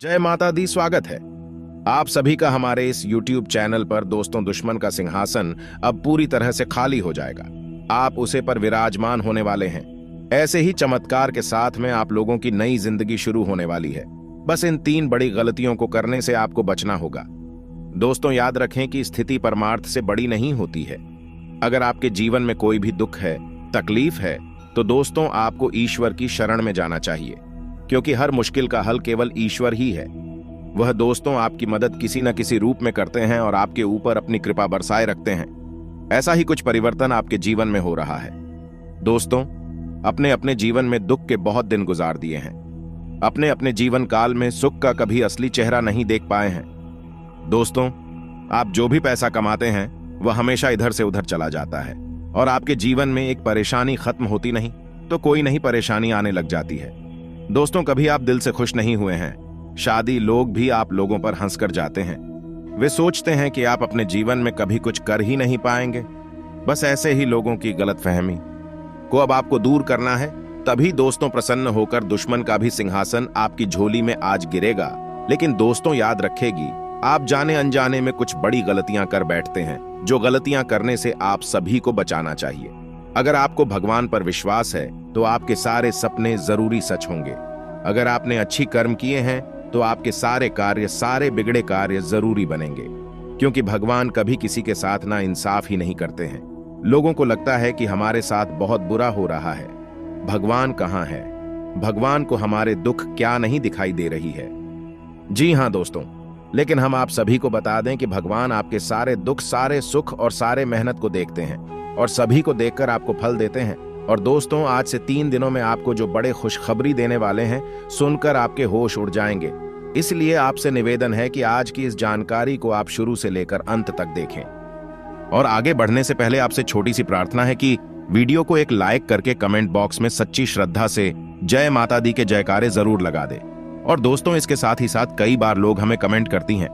जय माता दी। स्वागत है आप सभी का हमारे इस YouTube चैनल पर। दोस्तों, दुश्मन का सिंहासन अब पूरी तरह से खाली हो जाएगा। आप उसे पर विराजमान होने वाले हैं। ऐसे ही चमत्कार के साथ में आप लोगों की नई जिंदगी शुरू होने वाली है। बस इन 3 बड़ी गलतियों को करने से आपको बचना होगा। दोस्तों, याद रखें कि स्थिति परमार्थ से बड़ी नहीं होती है। अगर आपके जीवन में कोई भी दुख है, तकलीफ है, तो दोस्तों आपको ईश्वर की शरण में जाना चाहिए, क्योंकि हर मुश्किल का हल केवल ईश्वर ही है। वह दोस्तों आपकी मदद किसी न किसी रूप में करते हैं और आपके ऊपर अपनी कृपा बरसाए रखते हैं। ऐसा ही कुछ परिवर्तन आपके जीवन में हो रहा है। दोस्तों, अपने अपने जीवन में दुख के बहुत दिन गुजार दिए हैं। अपने अपने जीवन काल में सुख का कभी असली चेहरा नहीं देख पाए हैं। दोस्तों, आप जो भी पैसा कमाते हैं वह हमेशा इधर से उधर चला जाता है और आपके जीवन में एक परेशानी खत्म होती नहीं तो कोई नई परेशानी आने लग जाती है। दोस्तों, कभी आप दिल से खुश नहीं हुए हैं। शादी लोग भी आप लोगों पर हंसकर जाते हैं। वे सोचते हैं कि आप अपने जीवन में कभी कुछ कर ही नहीं पाएंगे। बस ऐसे ही लोगों की गलतफहमी को अब आपको दूर करना है। तभी दोस्तों प्रसन्न होकर दुश्मन का भी सिंहासन आपकी झोली में आज गिरेगा। लेकिन दोस्तों, याद रखेगी, आप जाने अनजाने में कुछ बड़ी गलतियां कर बैठते हैं, जो गलतियां करने से आप सभी को बचाना चाहिए। अगर आपको भगवान पर विश्वास है तो आपके सारे सपने जरूरी सच होंगे। अगर आपने अच्छी कर्म किए हैं तो आपके सारे कार्य, सारे बिगड़े कार्य जरूरी बनेंगे, क्योंकि भगवान कभी किसी के साथ ना इंसाफ ही नहीं करते हैं। लोगों को लगता है कि हमारे साथ बहुत बुरा हो रहा है। भगवान कहाँ है? भगवान को हमारे दुख क्या नहीं दिखाई दे रही है? जी हाँ दोस्तों, लेकिन हम आप सभी को बता दें कि भगवान आपके सारे दुख, सारे सुख और सारे मेहनत को देखते हैं और सभी को देखकर आपको फल देते हैं। और दोस्तों, आज से 3 दिनों में आपको जो बड़े खुशखबरी देने वाले हैं, सुनकर आपके होश उड़ जाएंगे। इसलिए आपसे निवेदन है कि आज की इस जानकारी को आप शुरू से लेकर अंत तक देखें। और आगे बढ़ने से पहले आपसे छोटी सी प्रार्थना है कि वीडियो को एक लाइक करके कमेंट बॉक्स में सच्ची श्रद्धा से जय माता दी के जयकारे जरूर लगा दे। और दोस्तों, इसके साथ ही साथ कई बार लोग हमें कमेंट करती हैं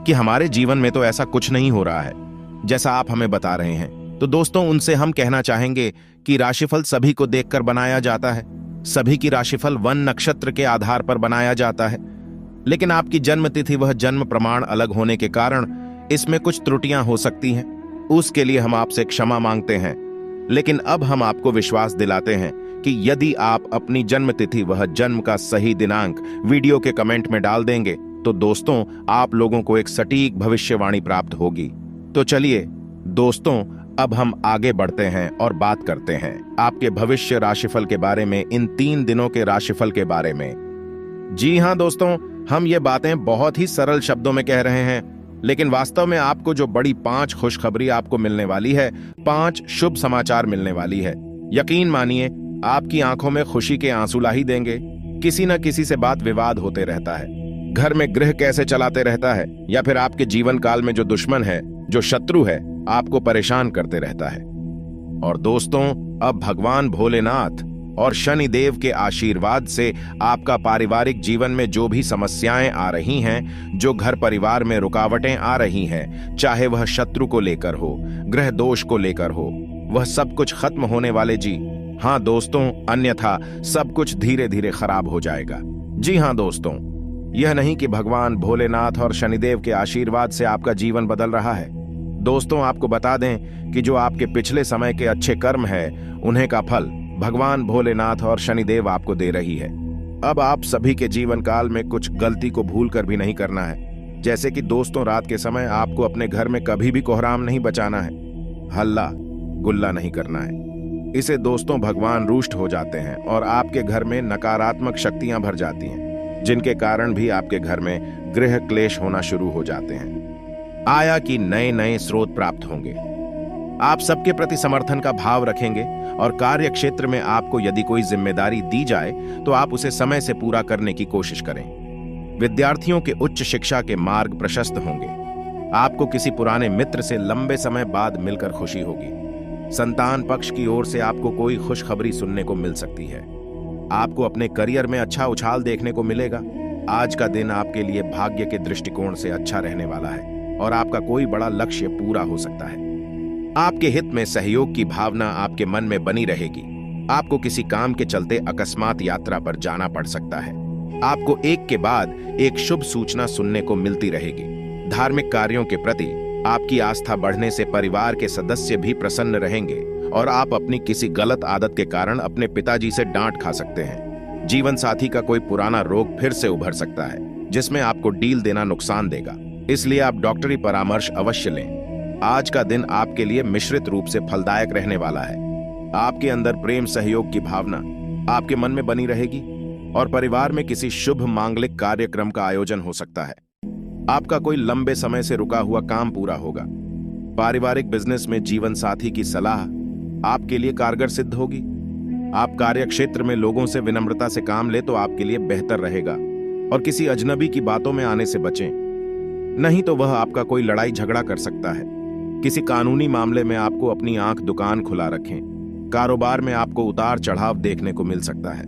कि हमारे जीवन में तो ऐसा कुछ नहीं हो रहा है जैसा आप हमें बता रहे हैं। तो दोस्तों, उनसे हम कहना चाहेंगे कि राशिफल सभी को देखकर बनाया जाता है। सभी की राशिफल वन नक्षत्र के आधार पर बनाया जाता है, लेकिन आपकी जन्म तिथि, वह जन्म प्रमाण अलग होने के कारण इसमें कुछ त्रुटियां हो सकती हैं। उसके लिए हम आपसे क्षमा मांगते हैं। लेकिन अब हम आपको विश्वास दिलाते हैं कि यदि आप अपनी जन्म तिथि, वह जन्म का सही दिनांक वीडियो के कमेंट में डाल देंगे तो दोस्तों आप लोगों को एक सटीक भविष्यवाणी प्राप्त होगी। तो चलिए दोस्तों, अब हम आगे बढ़ते हैं और बात करते हैं आपके भविष्य राशिफल के बारे में, इन 3 दिनों के राशिफल के बारे में। जी हाँ दोस्तों, हम ये बातें बहुत ही सरल शब्दों में कह रहे हैं, लेकिन वास्तव में आपको जो बड़ी 5 खुशखबरी आपको मिलने वाली है, 5 शुभ समाचार मिलने वाली है, यकीन मानिए आपकी आंखों में खुशी के आंसू ला ही देंगे। किसी न किसी से बात विवाद होते रहता है, घर में गृह कैसे चलाते रहता है, या फिर आपके जीवन काल में जो दुश्मन है, जो शत्रु है, आपको परेशान करते रहता है। और दोस्तों, अब भगवान भोलेनाथ और शनि देव के आशीर्वाद से आपका पारिवारिक जीवन में जो भी समस्याएं आ रही हैं, जो घर परिवार में रुकावटें आ रही हैं, चाहे वह शत्रु को लेकर हो, ग्रह दोष को लेकर हो, वह सब कुछ खत्म होने वाले। जी हाँ दोस्तों, अन्यथा सब कुछ धीरे धीरे खराब हो जाएगा। जी हाँ दोस्तों, यह नहीं कि भगवान भोलेनाथ और शनिदेव के आशीर्वाद से आपका जीवन बदल रहा है। दोस्तों, आपको बता दें कि जो आपके पिछले समय के अच्छे कर्म है, उन्हें का फल भगवान भोलेनाथ और शनिदेव आपको दे रही है। अब आप सभी के जीवन काल में कुछ गलती को भूल कर भी नहीं करना है। जैसे कि दोस्तों, रात के समय आपको अपने घर में कभी भी कोहराम नहीं बचाना है, हल्ला गुल्ला नहीं करना है। इसे दोस्तों भगवान रुष्ट हो जाते हैं और आपके घर में नकारात्मक शक्तियां भर जाती हैं, जिनके कारण भी आपके घर में गृह क्लेश होना शुरू हो जाते हैं। आया कि नए नए स्रोत प्राप्त होंगे। आप सबके प्रति समर्थन का भाव रखेंगे और कार्य क्षेत्र में आपको यदि कोई जिम्मेदारी दी जाए तो आप उसे समय से पूरा करने की कोशिश करें। विद्यार्थियों के उच्च शिक्षा के मार्ग प्रशस्त होंगे। आपको किसी पुराने मित्र से लंबे समय बाद मिलकर खुशी होगी। संतान पक्ष की ओर से आपको कोई खुशखबरी सुनने को मिल सकती है। आपको अपने करियर में अच्छा उछाल देखने को मिलेगा। आज का दिन आपके लिए भाग्य के दृष्टिकोण से अच्छा रहने वाला है और आपका कोई बड़ा लक्ष्य पूरा हो सकता है। आपके हित में सहयोग की भावना आपके मन में बनी रहेगी। आपको किसी काम के चलते अकस्मात यात्रा पर जाना पड़ सकता है। आपको एक के बाद एक शुभ सूचना सुनने को मिलती रहेगी। धार्मिक कार्यों के प्रति आपकी आस्था बढ़ने से परिवार के सदस्य भी प्रसन्न रहेंगे और आप अपनी किसी गलत आदत के कारण अपने पिताजी से डांट खा सकते हैं। जीवन साथी का कोई पुराना रोग फिर से उभर सकता है, जिसमें आपको डील देना नुकसान देगा, इसलिए आप डॉक्टरी परामर्श अवश्य लें। आज का दिन आपके लिए मिश्रित रूप से फलदायक रहने वाला है। आपके अंदर प्रेम सहयोग की भावना आपके मन में बनी रहेगी और परिवार में किसी शुभ मांगलिक कार्यक्रम का आयोजन हो सकता है। आपका कोई लंबे समय से रुका हुआ काम पूरा होगा। पारिवारिक बिजनेस में जीवन साथी की सलाह आपके लिए कारगर सिद्ध होगी। आप कार्य क्षेत्र में लोगों से विनम्रता से काम ले तो आपके लिए बेहतर रहेगा और किसी अजनबी की बातों में आने से बचें, नहीं तो वह आपका कोई लड़ाई झगड़ा कर सकता है। किसी कानूनी मामले में आपको अपनी आंख दुकान खुला रखें। कारोबार में आपको उतार चढ़ाव देखने को मिल सकता है।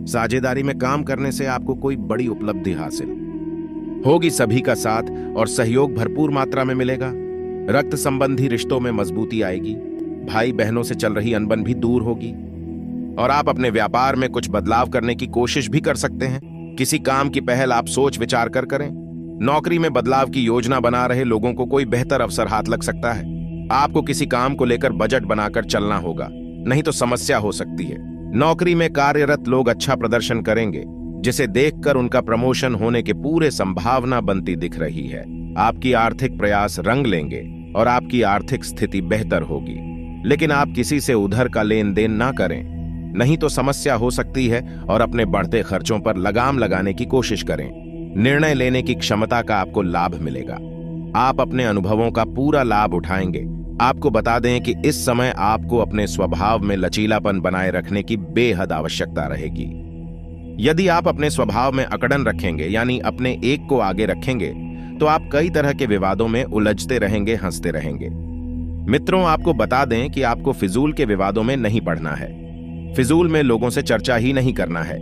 साझेदारी में काम करने से आपको कोई बड़ी उपलब्धि हासिल होगी। सभी का साथ और सहयोग भरपूर मात्रा में मिलेगा। रक्त संबंधी रिश्तों में मजबूती आएगी। भाई बहनों से चल रही अनबन भी दूर होगी और आप अपने व्यापार में कुछ बदलाव करने की कोशिश भी कर सकते हैं। किसी काम की पहल आप सोच विचार कर करें। नौकरी में बदलाव की योजना बना रहे लोगों को कोई बेहतर अवसर हाथ लग सकता है। आपको किसी काम को लेकर बजट बनाकर चलना होगा, नहीं तो समस्या हो सकती है। नौकरी में कार्यरत लोग अच्छा प्रदर्शन करेंगे, जिसे देखकर उनका प्रमोशन होने के पूरे संभावना बनती दिख रही है। आपकी आर्थिक प्रयास रंग लेंगे और आपकी आर्थिक स्थिति बेहतर होगी, लेकिन आप किसी से उधार का लेन देन ना करें, नहीं तो समस्या हो सकती है और अपने बढ़ते खर्चों पर लगाम लगाने की कोशिश करें। निर्णय लेने की क्षमता का आपको लाभ मिलेगा। आप अपने अनुभवों का पूरा लाभ उठाएंगे। आपको बता दें कि इस समय आपको अपने स्वभाव में लचीलापन बनाए रखने की बेहद आवश्यकता रहेगी। यदि आप अपने स्वभाव में अकड़न रखेंगे, यानी अपने एक को आगे रखेंगे, तो आप कई तरह के विवादों में उलझते रहेंगे, हंसते रहेंगे। मित्रों, आपको बता दें कि आपको फिजूल के विवादों में नहीं पड़ना है। फिजूल में लोगों से चर्चा ही नहीं करना है,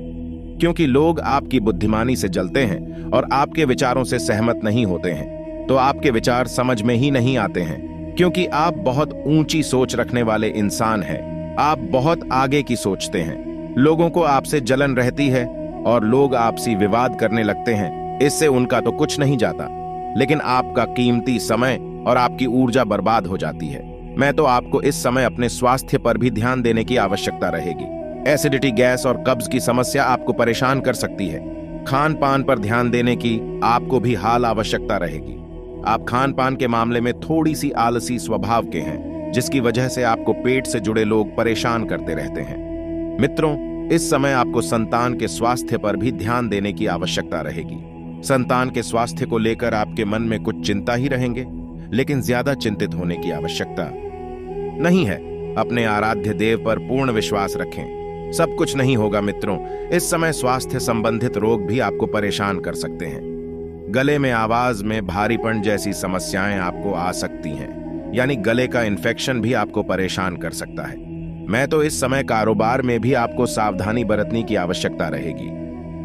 क्योंकि लोग आपकी बुद्धिमानी से जलते हैं और आपके विचारों से सहमत नहीं होते हैं, तो आपके विचार समझ में ही नहीं आते हैं, क्योंकि आप बहुत ऊंची सोच रखने वाले इंसान हैं। आप बहुत आगे की सोचते हैं। लोगों को आपसे जलन रहती है और लोग आपसे विवाद करने लगते हैं। इससे उनका तो कुछ नहीं जाता, लेकिन आपका कीमती समय और आपकी ऊर्जा बर्बाद हो जाती है। मैं तो आपको इस समय अपने स्वास्थ्य पर भी ध्यान देने की आवश्यकता रहेगी। एसिडिटी, गैस और कब्ज की समस्या आपको परेशान कर सकती है। खान पान पर ध्यान देने की आपको भी हाल आवश्यकता रहेगी। आप खान पान के मामले में थोड़ी सी आलसी स्वभाव के हैं, जिसकी वजह से आपको पेट से जुड़े लोग परेशान करते रहते हैं। मित्रों, इस समय आपको संतान के स्वास्थ्य पर भी ध्यान देने की आवश्यकता रहेगी। संतान के स्वास्थ्य को लेकर आपके मन में कुछ चिंता ही रहेंगे, लेकिन ज्यादा चिंतित होने की आवश्यकता नहीं है। अपने आराध्य देव पर पूर्ण विश्वास रखें। सब कुछ नहीं होगा मित्रों। इस समय स्वास्थ्य संबंधित रोग भी आपको परेशान कर सकते हैं। गले में आवाज में भारीपन जैसी समस्याएं आपको आ सकती हैं, यानी गले का इन्फेक्शन भी आपको परेशान कर सकता है। मैं तो इस समय कारोबार में भी आपको सावधानी बरतने की आवश्यकता रहेगी।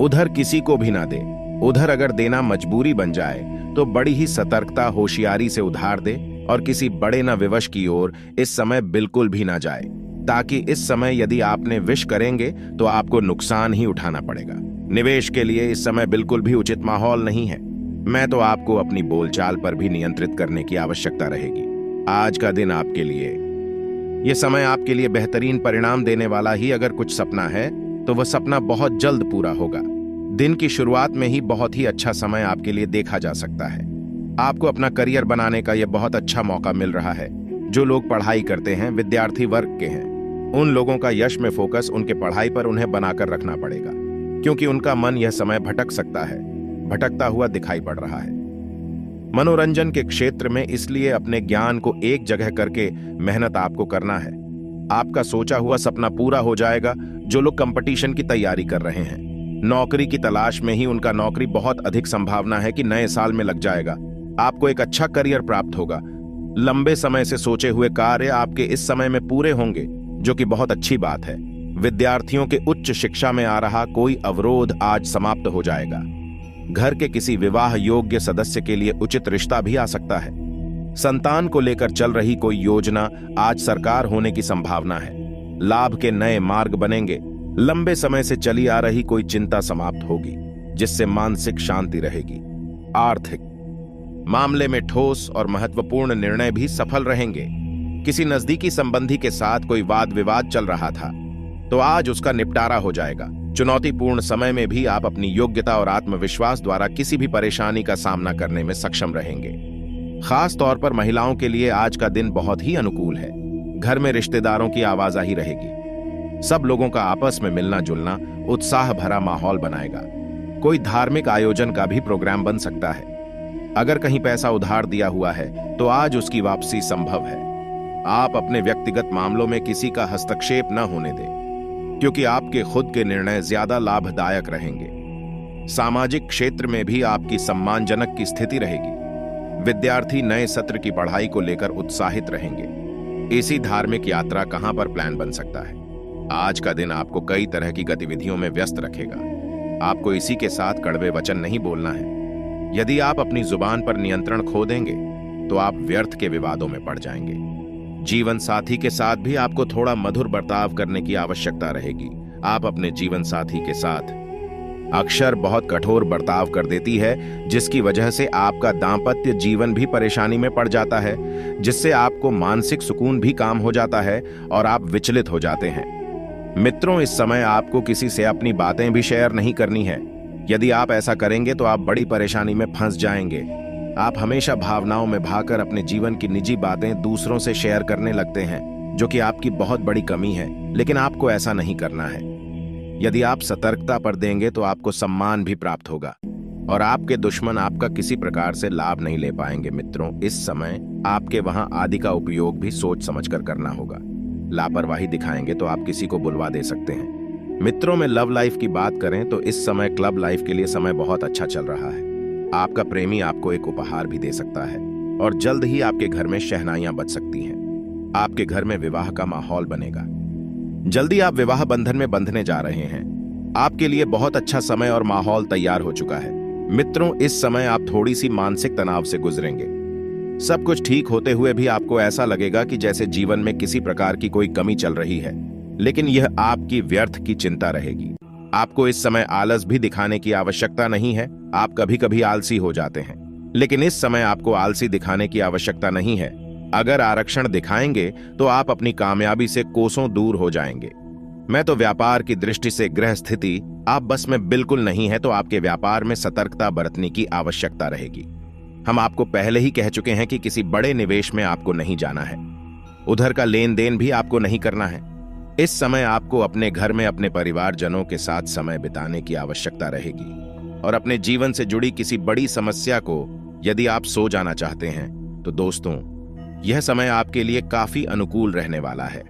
उधर किसी को भी ना दे। उधर अगर देना मजबूरी बन जाए तो बड़ी ही सतर्कता, होशियारी से उधार दे और किसी बड़े न विवश की ओर इस समय बिल्कुल भी ना जाए, ताकि इस समय यदि आपने विश करेंगे तो आपको नुकसान ही उठाना पड़ेगा। निवेश के लिए इस समय बिल्कुल भी उचित माहौल नहीं है। मैं तो आपको अपनी बोलचाल पर भी नियंत्रित करने की आवश्यकता रहेगी। आज का दिन आपके लिए, यह समय आपके लिए बेहतरीन परिणाम देने वाला ही अगर कुछ सपना है तो वह सपना बहुत जल्द पूरा होगा। दिन की शुरुआत में ही बहुत ही अच्छा समय आपके लिए देखा जा सकता है। आपको अपना करियर बनाने का यह बहुत अच्छा मौका मिल रहा है। जो लोग पढ़ाई करते हैं, विद्यार्थी वर्ग के हैं, उन लोगों का यश में फोकस उनके पढ़ाई पर उन्हें बनाकर रखना पड़ेगा, क्योंकि उनका मन यह समय भटक सकता है, भटकता हुआ दिखाई पड़ रहा है। मनोरंजन के क्षेत्र में इसलिए अपने ज्ञान को एक जगह करके मेहनत आपको करना है। आपका सोचा हुआ सपना पूरा हो जाएगा। जो लोग कंपटीशन की तैयारी कर रहे हैं, नौकरी की तलाश में ही उनका नौकरी बहुत अधिक संभावना है कि नए साल में लग जाएगा। आपको एक अच्छा करियर प्राप्त होगा। लंबे समय से सोचे हुए कार्य आपके इस समय में पूरे होंगे, जो कि बहुत अच्छी बात है। विद्यार्थियों के उच्च शिक्षा में आ रहा कोई अवरोध आज समाप्त हो जाएगा। घर के किसी विवाह योग्य सदस्य के लिए उचित रिश्ता भी आ सकता है। संतान को लेकर चल रही कोई योजना आज साकार होने की संभावना है। लाभ के नए मार्ग बनेंगे। लंबे समय से चली आ रही कोई चिंता समाप्त होगी। जिससे मानसिक शांति रहेगी। आर्थिक मामले में ठोस और महत्वपूर्ण निर्णय भी सफल रहेंगे। किसी नजदीकी संबंधी के साथ कोई वाद विवाद चल रहा था तो आज उसका निपटारा हो जाएगा। चुनौतीपूर्ण समय में भी आप अपनी योग्यता और आत्मविश्वास द्वारा किसी भी परेशानी का सामना करने में सक्षम रहेंगे। खास तौर पर महिलाओं के लिए आज का दिन बहुत ही अनुकूल है। घर में रिश्तेदारों की आवाजाही रहेगी। सब लोगों का आपस में मिलना जुलना उत्साह भरा माहौल बनाएगा। कोई धार्मिक आयोजन का भी प्रोग्राम बन सकता है। अगर कहीं पैसा उधार दिया हुआ है तो आज उसकी वापसी संभव है। आप अपने व्यक्तिगत मामलों में किसी का हस्तक्षेप न होने दें, क्योंकि आपके खुद के निर्णय ज्यादा लाभदायक रहेंगे। सामाजिक क्षेत्र में भी आपकी सम्मानजनक की स्थिति रहेगी। विद्यार्थी नए सत्र की पढ़ाई को लेकर उत्साहित रहेंगे। इसी धार्मिक यात्रा कहां पर प्लान बन सकता है। आज का दिन आपको कई तरह की गतिविधियों में व्यस्त रखेगा। आपको इसी के साथ कड़वे वचन नहीं बोलना है। यदि आप अपनी जुबान पर नियंत्रण खो देंगे तो आप व्यर्थ के विवादों में पड़ जाएंगे। जीवन साथी के साथ भी आपको थोड़ा मधुर बर्ताव करने की आवश्यकता रहेगी। आप अपने जीवन साथी के साथ अक्सर बहुत कठोर बर्ताव कर देती है, जिसकी वजह से आपका दांपत्य जीवन भी परेशानी में पड़ जाता है, जिससे आपको मानसिक सुकून भी काम हो जाता है और आप विचलित हो जाते हैं। मित्रों, इस समय आपको किसी से अपनी बातें भी शेयर नहीं करनी है। यदि आप ऐसा करेंगे तो आप बड़ी परेशानी में फंस जाएंगे। आप हमेशा भावनाओं में भागकर अपने जीवन की निजी बातें दूसरों से शेयर करने लगते हैं, जो कि आपकी बहुत बड़ी कमी है, लेकिन आपको ऐसा नहीं करना है। यदि आप सतर्कता पर देंगे तो आपको सम्मान भी प्राप्त होगा और आपके दुश्मन आपका किसी प्रकार से लाभ नहीं ले पाएंगे। मित्रों, इस समय आपके वहां आदि का उपयोग भी सोच समझकर करना होगा। लापरवाही दिखाएंगे तो आप किसी को बुलवा दे सकते हैं। मित्रों में लव लाइफ की बात करें तो इस समय क्लब लाइफ के लिए समय बहुत अच्छा चल रहा है। आपका प्रेमी आपको एक उपहार भी दे सकता है और जल्द ही आपके घर में शहनाइयां बज सकती हैं। आपके घर में विवाह का माहौल बनेगा। जल्दी आप विवाह बंधन में बंधने जा रहे हैं। आपके लिए बहुत अच्छा समय और माहौल तैयार हो चुका है। मित्रों, इस समय आप थोड़ी सी मानसिक तनाव से गुजरेंगे। सब कुछ ठीक होते हुए भी आपको ऐसा लगेगा कि जैसे जीवन में किसी प्रकार की कोई कमी चल रही है, लेकिन यह आपकी व्यर्थ की चिंता रहेगी। आपको इस समय आलस भी दिखाने की आवश्यकता नहीं है। आप कभी कभी आलसी हो जाते हैं, लेकिन इस समय आपको आलसी दिखाने की आवश्यकता नहीं है। अगर आरक्षण दिखाएंगे तो आप अपनी कामयाबी से कोसों दूर हो जाएंगे। मैं तो व्यापार की दृष्टि से ग्रह स्थिति आप बस में बिल्कुल नहीं है, तो आपके व्यापार में सतर्कता बरतने की आवश्यकता रहेगी। हम आपको पहले ही कह चुके हैं कि किसी बड़े निवेश में आपको नहीं जाना है। उधर का लेन देन भी आपको नहीं करना है। इस समय आपको अपने घर में अपने परिवारजनों के साथ समय बिताने की आवश्यकता रहेगी और अपने जीवन से जुड़ी किसी बड़ी समस्या को यदि आप सो जाना चाहते हैं तो दोस्तों, यह समय आपके लिए काफी अनुकूल रहने वाला है।